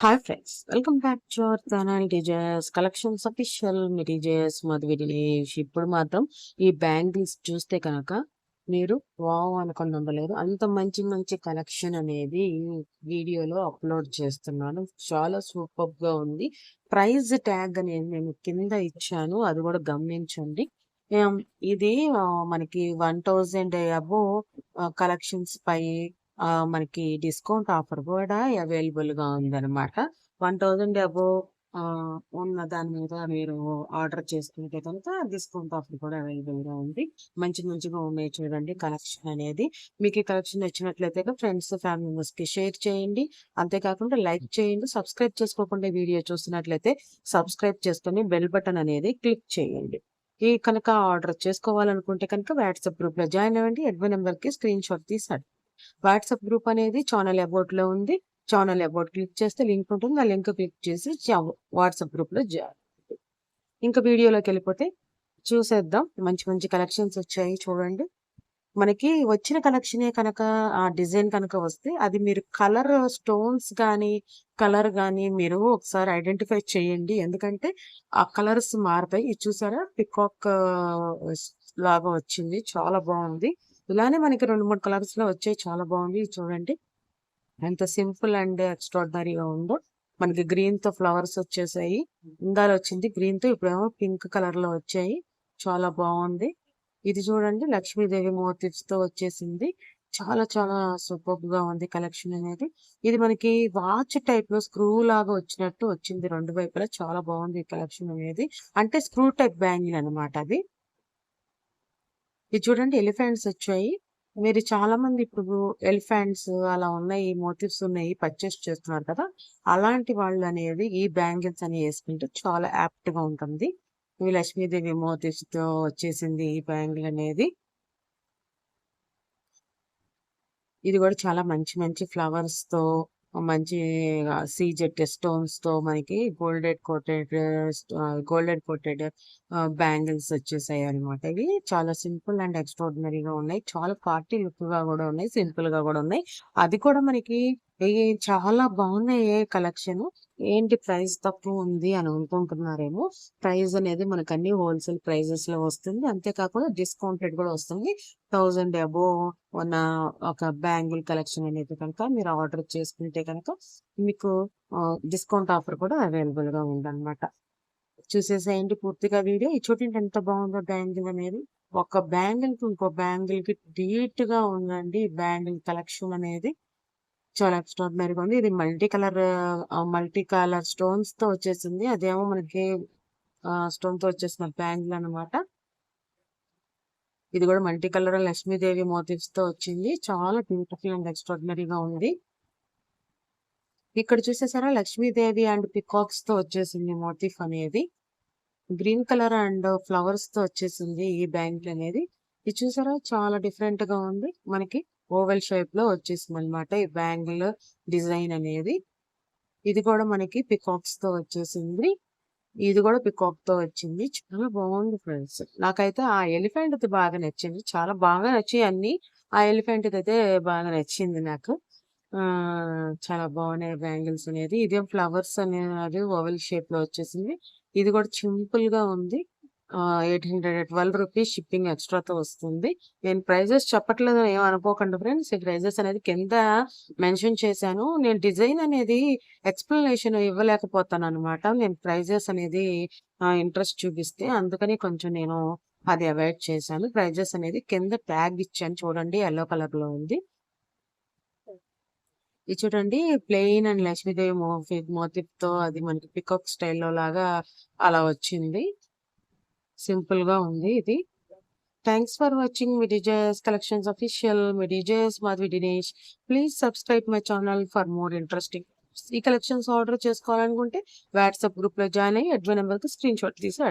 Hi friends, welcome back to our channel designs collections official. మీ designs Madhuvi Dinesh. ఇప్పుడు మాత్రం ఈ బ్యాంగిల్స్ చూస్తే కనుక మీరు వావ్ అనుకుని ఉండలేరు. అంత మంచి మంచి కలెక్షన్ అనేది వీడియోలో అప్లోడ్ చేస్తున్నాను. చాలా సూపర్ గా ఉంది. ప్రైస్ ట్యాగ్ అనేది నేను కింద ఇచ్చాను, అది కూడా గమనించండి. ఏం, ఇది మనకి 1000 అబోవ్ కలెక్షన్స్ పై మనకి డిస్కౌంట్ ఆఫర్ కూడా అవైలబుల్ గా ఉందన్నమాట. 1000 అబోవ్ ఉన్న దాని మీద మీరు ఆర్డర్ చేసుకుంటే కనుక డిస్కౌంట్ ఆఫర్ కూడా అవైలబుల్ గా ఉంది. మంచి మంచిగా ఉన్నాయి చూడండి కలెక్షన్ అనేది. మీకు ఈ కలెక్షన్ నచ్చినట్లయితే ఫ్రెండ్స్ ఫ్యామిలీ మెంబర్స్ కి షేర్ చేయండి. అంతేకాకుండా లైక్ చేయండి. సబ్స్క్రైబ్ చేసుకోకుండా వీడియో చూసినట్లయితే సబ్స్క్రైబ్ చేసుకొని బెల్ బటన్ అనేది క్లిక్ చేయండి. ఈ కనుక ఆర్డర్ చేసుకోవాలనుకుంటే కనుక వాట్సాప్ గ్రూప్ లో జాయిన్ అవ్వండి. అడ్మిన్ నెంబర్ కి స్క్రీన్ షాట్ తీసాడు. వాట్సాప్ గ్రూప్ అనేది ఛానల్ అబౌట్ లో ఉంది. ఛానల్ అబౌట్ క్లిక్ చేస్తే లింక్ ఉంటుంది. ఆ లింక్ క్లిక్ చేసి వాట్సాప్ గ్రూప్ లో జాయిన్. ఇంకా వీడియోలోకి వెళ్ళిపోతే చూసేద్దాం. మంచి మంచి కలెక్షన్స్ వచ్చాయి చూడండి. మనకి వచ్చిన కలెక్షనే కనుక ఆ డిజైన్ కనుక వస్తే అది మీరు కలర్ స్టోన్స్ కానీ కలర్ కానీ మీరు ఒకసారి ఐడెంటిఫై చేయండి. ఎందుకంటే ఆ కలర్స్ మారుతాయి. ఇది చూసారా, పికాక్ లాగా వచ్చింది, చాలా బాగుంది. ఇలానే మనకి 2-3 కలర్స్ లో వచ్చాయి, చాలా బాగుంది. ఇది చూడండి ఎంత సింపుల్ అండ్ ఎక్స్ట్రాడినరీగా ఉందో. మనకి గ్రీన్ తో ఫ్లవర్స్ వచ్చేసాయి. ఇందాలు వచ్చింది గ్రీన్ తో, ఇప్పుడేమో పింక్ కలర్ లో వచ్చాయి. చాలా బాగుంది. ఇది చూడండి లక్ష్మీదేవి మోటివ్స్ తో వచ్చేసింది. చాలా చాలా సూపర్ గా ఉంది కలెక్షన్ అనేది. ఇది మనకి వాచ్ టైప్ లో స్క్రూ లాగా వచ్చినట్టు వచ్చింది రెండు వైపులా. చాలా బాగుంది ఈ కలెక్షన్ అనేది. అంటే స్క్రూ టైప్ బ్యాంగిల్ అనమాట అది. ఇది చూడండి ఎలిఫెంట్స్ వచ్చాయి. మీరు చాలా మంది ఇప్పుడు ఎలిఫెంట్స్ అలా ఉన్నాయి, మోటివ్స్ ఉన్నాయి పర్చేస్ చేస్తున్నారు కదా. అలాంటి వాళ్ళు అనేది ఈ బ్యాంగిల్స్ అని వేసుకుంటే చాలా యాప్ట్ గా ఉంటుంది. ఇవి లక్ష్మీదేవి మోటివ్స్ తో వచ్చేసింది ఈ బ్యాంగిల్ అనేది. ఇది కూడా చాలా మంచి మంచి ఫ్లవర్స్ తో, మంచి సీజెట్ స్టోన్స్ తో మనకి గోల్డెడ్ కోటెడ్ బ్యాంగిల్స్ వచ్చేసాయి అనమాట. ఇవి చాలా సింపుల్ అండ్ ఎక్స్ట్రాడినరీగా ఉన్నాయి. చాలా పార్టీ లుక్ గా కూడా ఉన్నాయి, సింపుల్ గా కూడా ఉన్నాయి. అది కూడా మనకి చాలా బాగున్నాయి కలెక్షన్. ఏంటి ప్రైస్ తక్కువ ఉంది అని అనుకుంటున్నారేమో. ప్రైస్ అనేది మనకు అన్ని హోల్సేల్ ప్రైజెస్ లో వస్తుంది. అంతేకాకుండా డిస్కౌంటెడ్ కూడా వస్తుంది. 1000 అబోవ్ ఉన్న ఒక బ్యాంగిల్ కలెక్షన్ అనేది కనుక మీరు ఆర్డర్ చేసుకుంటే కనుక మీకు డిస్కౌంట్ ఆఫర్ కూడా అవైలబుల్ గా ఉందన్నమాట. చూసేసేయండి పూర్తిగా వీడియో. ఈ చూడండి ఎంత బాగుందో బ్యాంగిల్ అనేది. ఒక బ్యాంగిల్ కి ఇంకో బ్యాంగిల్ కి డీట్ గా ఉందండి ఈ బ్యాంగిల్ కలెక్షన్ అనేది. చాలా ఎక్స్ట్రాడినరీగా ఉంది. ఇది మల్టీ కలర్ స్టోన్స్ తో వచ్చేసింది. అదేమో మనకి స్టోన్ తో వచ్చేసిన బ్యాంగిల్ అనమాట. ఇది కూడా మల్టీ కలర్ లక్ష్మీదేవి మోటివ్స్ తో వచ్చింది. చాలా బ్యూటిఫుల్ అండ్ ఎక్స్ట్రాడినరీగా ఉంది. ఇక్కడ చూసేసారా లక్ష్మీదేవి అండ్ పికాక్స్ తో వచ్చేసింది మోటిఫ్ అనేది. గ్రీన్ కలర్ అండ్ ఫ్లవర్స్ తో వచ్చేసింది ఈ బ్యాంగిల్ అనేది. ఇది చూసారా చాలా డిఫరెంట్ గా ఉంది. మనకి ఓవెల్ షేప్ లో వచ్చేసింది అనమాట ఈ బ్యాంగిల్ డిజైన్ అనేది. ఇది కూడా మనకి పికాక్స్ తో వచ్చేసింది. ఇది కూడా పికాక్ తో వచ్చింది. చాలా బాగుంది ఫ్రెండ్స్. నాకైతే ఆ ఎలిఫెంట్ బాగా నచ్చింది. చాలా బాగా నచ్చి అన్ని. ఆ ఎలిఫెంట్ అయితే బాగా నచ్చింది నాకు. ఆ చాలా బాగున్నాయి బ్యాంగిల్స్ అనేది. ఇదేం ఫ్లవర్స్ అనేది ఓవెల్ షేప్ లో వచ్చేసింది. ఇది కూడా సింపుల్ గా ఉంది. 812 రూపీస్ షిప్పింగ్ ఎక్స్ట్రాతో వస్తుంది. నేను ప్రైజెస్ చెప్పట్లేదు ఏమనుకోకండి ఫ్రెండ్స్. ఈ ప్రైజెస్ అనేది కింద మెన్షన్ చేశాను. నేను డిజైన్ అనేది ఎక్స్ప్లెనేషన్ ఇవ్వలేకపోతాను అనమాట. నేను ప్రైజెస్ అనేది ఇంట్రెస్ట్ చూపిస్తే అందుకని కొంచెం నేను అది అవాయిడ్ చేశాను. ప్రైజెస్ అనేది కింద ట్యాగ్ ఇచ్చాను చూడండి, ఎల్లో కలర్ లో ఉంది. ఇది చూడండి ప్లెయిన్ అండ్ లక్ష్మీదేవి మోటివ్ తో అది మనకి పికాక్ స్టైల్లో లాగా అలా వచ్చింది. సింపుల్ గా ఉంది ఇది. Thanks for watching me designs collections official. మీ designs Madhavi Dinesh. Please subscribe my channel for more interesting. ఈ కలెక్షన్స్ ఆర్డర్ చేసుకోవాలనుకుంటే వాట్సాప్ గ్రూప్ లో జాయిన్ అయ్యి అడ్మిన్ నెంబర్ కి స్క్రీన్ షాట్ తీసి